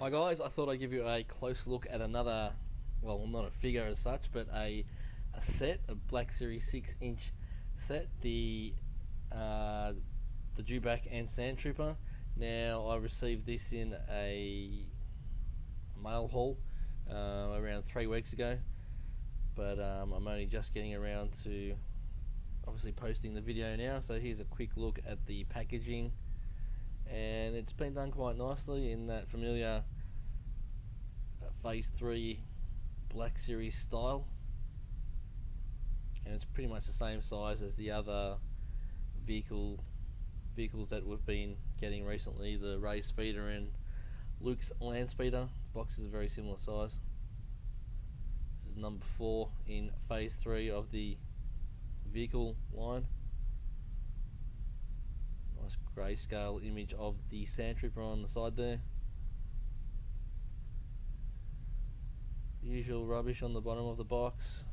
Hi guys, I thought I'd give you a close look at another, well, not a figure as such, but a set, a Black Series 6-inch set, the Dewback and Sandtrooper. Now, I received this in a mail haul around 3 weeks ago, but I'm only just getting around to obviously posting the video now. So here's a quick look at the packaging, and it's been done quite nicely in that familiar Phase 3 Black Series style, and it's pretty much the same size as the other vehicles that we've been getting recently, the Ray Speeder and Luke's Land Speeder. The box is a very similar size. This is number 4 in Phase 3 of the vehicle line. Nice grayscale image of the Sandtrooper on the side there. Usual rubbish on the bottom of the box.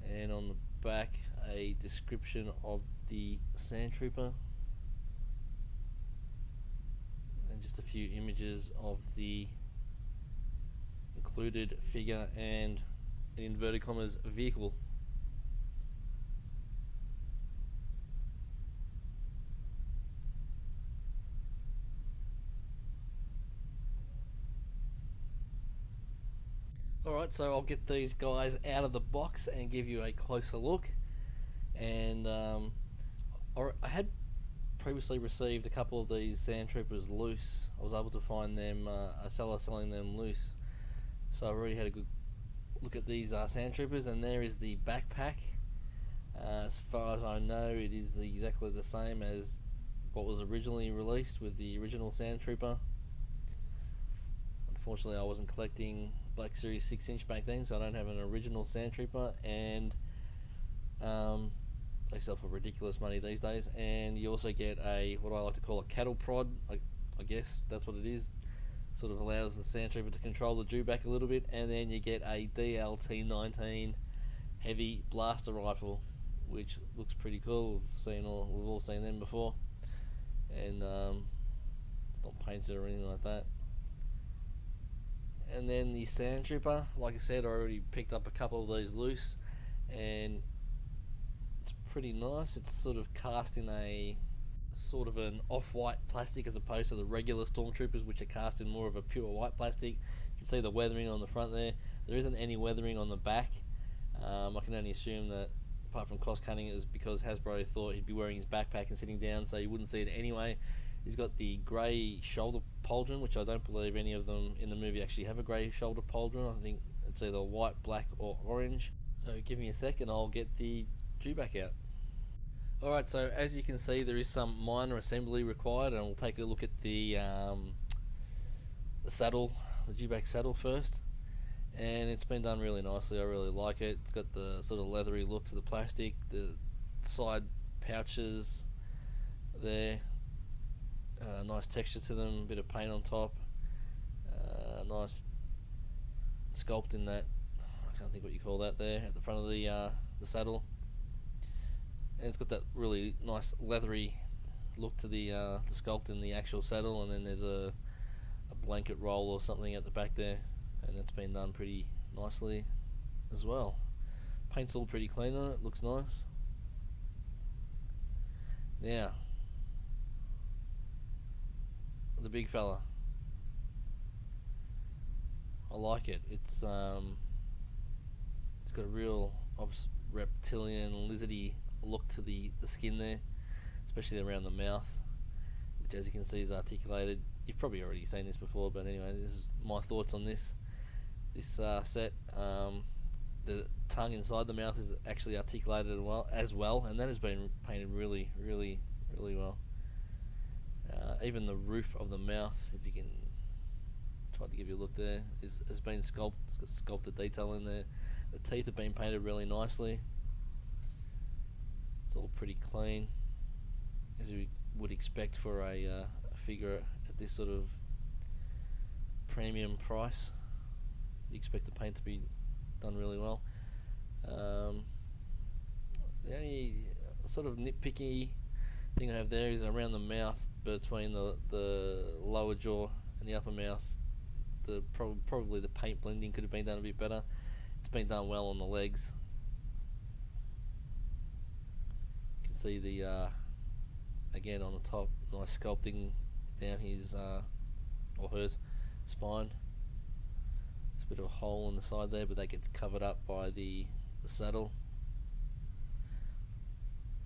And on the back, a description of the Sandtrooper, and just a few images of the included figure and, in inverted commas, vehicle. Alright, so I'll get these guys out of the box and give you a closer look. And I had previously received a couple of these Sandtroopers loose. I was able to find them, a seller selling them loose. So I've already had a good look at these Sandtroopers, and there is the backpack. As far as I know, it is exactly the same as what was originally released with the original Sandtrooper. Unfortunately, I wasn't collecting Black Series 6-inch back then, so I don't have an original Sandtrooper, and they sell for ridiculous money these days. And you also get a, what I like to call a cattle prod, I guess that's what it is. Sort of allows the Sandtrooper to control the Dewback a little bit, and then you get a DLT-19 heavy blaster rifle, which looks pretty cool. We've all seen them before, and it's not painted or anything like that. And then the Sandtrooper, like I said, I already picked up a couple of these loose, and it's pretty nice. It's sort of cast in a sort of an off-white plastic, as opposed to the regular Stormtroopers, which are cast in more of a pure white plastic. You can see the weathering on the front there. There isn't any weathering on the back. I can only assume that, apart from cost cutting, it was because Hasbro thought he'd be wearing his backpack and sitting down, so you wouldn't see it anyway. He's got the grey shoulder pauldron, which I don't believe any of them in the movie actually have a grey shoulder pauldron. I think it's either white, black, or orange. So give me a second, I'll get the Dewback out. Alright, so as you can see, there is some minor assembly required, and we'll take a look at the saddle, the Dewback saddle first. And it's been done really nicely. I really like it. It's got the sort of leathery look to the plastic, the side pouches there. Nice texture to them, a bit of paint on top, nice sculpt in that, I can't think what you call that there, at the front of the saddle. And it's got that really nice leathery look to the sculpt in the actual saddle, and then there's a blanket roll or something at the back there, and it's been done pretty nicely as well. Paint's all pretty clean on it, looks nice. Now, the big fella, I like it. It's got a real reptilian, lizardy look to the skin there, especially around the mouth, which, as you can see, is articulated. You've probably already seen this before, but anyway, this is my thoughts on this set. The tongue inside the mouth is actually articulated as well, and that has been painted really, really, really well. Even the roof of the mouth, if you can try to give you a look there, has been sculpted. It's got sculpted detail in there. The teeth have been painted really nicely. It's all pretty clean, as you would expect for a figure at this sort of premium price. You expect the paint to be done really well. The only sort of nitpicky thing I have there is around the mouth, between the lower jaw and the upper mouth. Probably the paint blending could have been done a bit better. It's been done well on the legs. You can see the again on the top, nice sculpting down his or her spine. There's a bit of a hole in the side there, but that gets covered up by the saddle.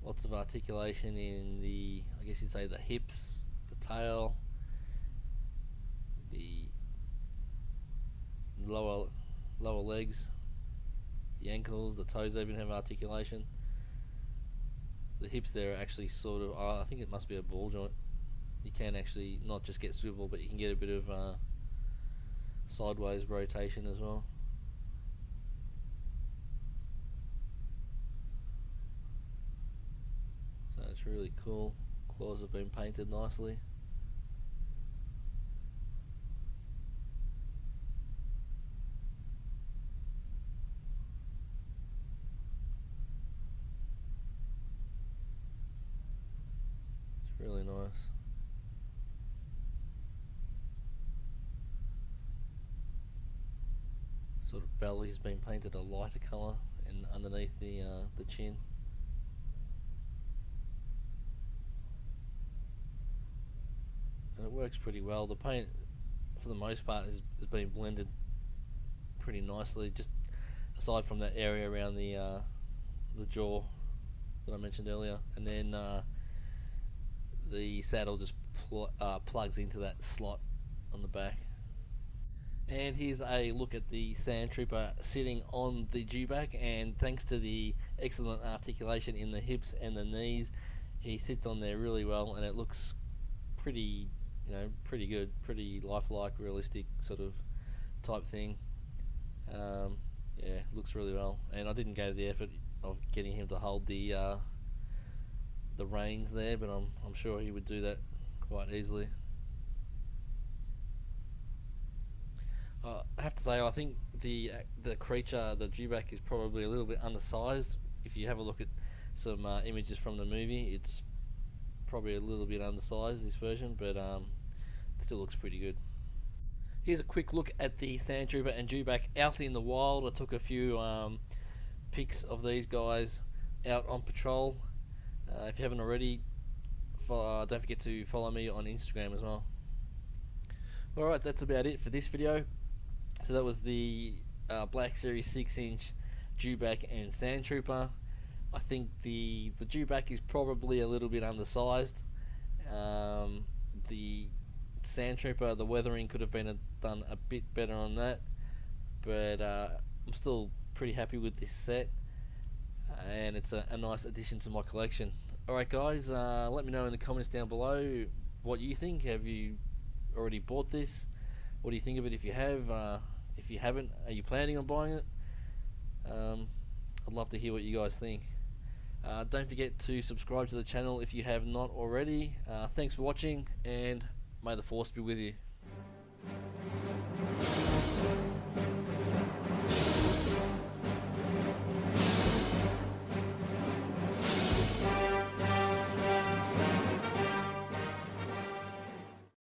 Lots of articulation in the, I guess you'd say, the hips, the tail, the lower legs, the ankles, the toes. They even have articulation. The hips there are actually sort of, I think it must be a ball joint. You can actually not just get swivel, but you can get a bit of sideways rotation as well. So it's really cool. Claws have been painted nicely. It's really nice. Sort of belly's been painted a lighter colour, and underneath the chin. And it works pretty well. The paint, for the most part, has been blended pretty nicely. Just aside from that area around the jaw that I mentioned earlier, and then the saddle just plugs into that slot on the back. And here's a look at the Sandtrooper sitting on the Dewback, and thanks to the excellent articulation in the hips and the knees, he sits on there really well, and it looks pretty, pretty good, pretty lifelike, realistic sort of type thing. Yeah, looks really well, and I didn't go to the effort of getting him to hold the reins there, but I'm sure he would do that quite easily. I have to say, I think the creature, the Dewback, is probably a little bit undersized. If you have a look at some images from the movie, it's probably a little bit undersized, this version, but it still looks pretty good. Here's a quick look at the Sandtrooper and Dewback out in the wild. I took a few pics of these guys out on patrol. If you haven't already, don't forget to follow me on Instagram as well. Alright, that's about it for this video. So that was the Black Series 6-inch Dewback and Sandtrooper. I think the Dewback is probably a little bit undersized. The Sandtrooper, the weathering could have been done a bit better on that, but I'm still pretty happy with this set, and it's a nice addition to my collection. Alright guys, let me know in the comments down below what you think. Have you already bought this? What do you think of it if you have? If you haven't, are you planning on buying it? I'd love to hear what you guys think. Don't forget to subscribe to the channel if you have not already. Thanks for watching, and may the force be with you.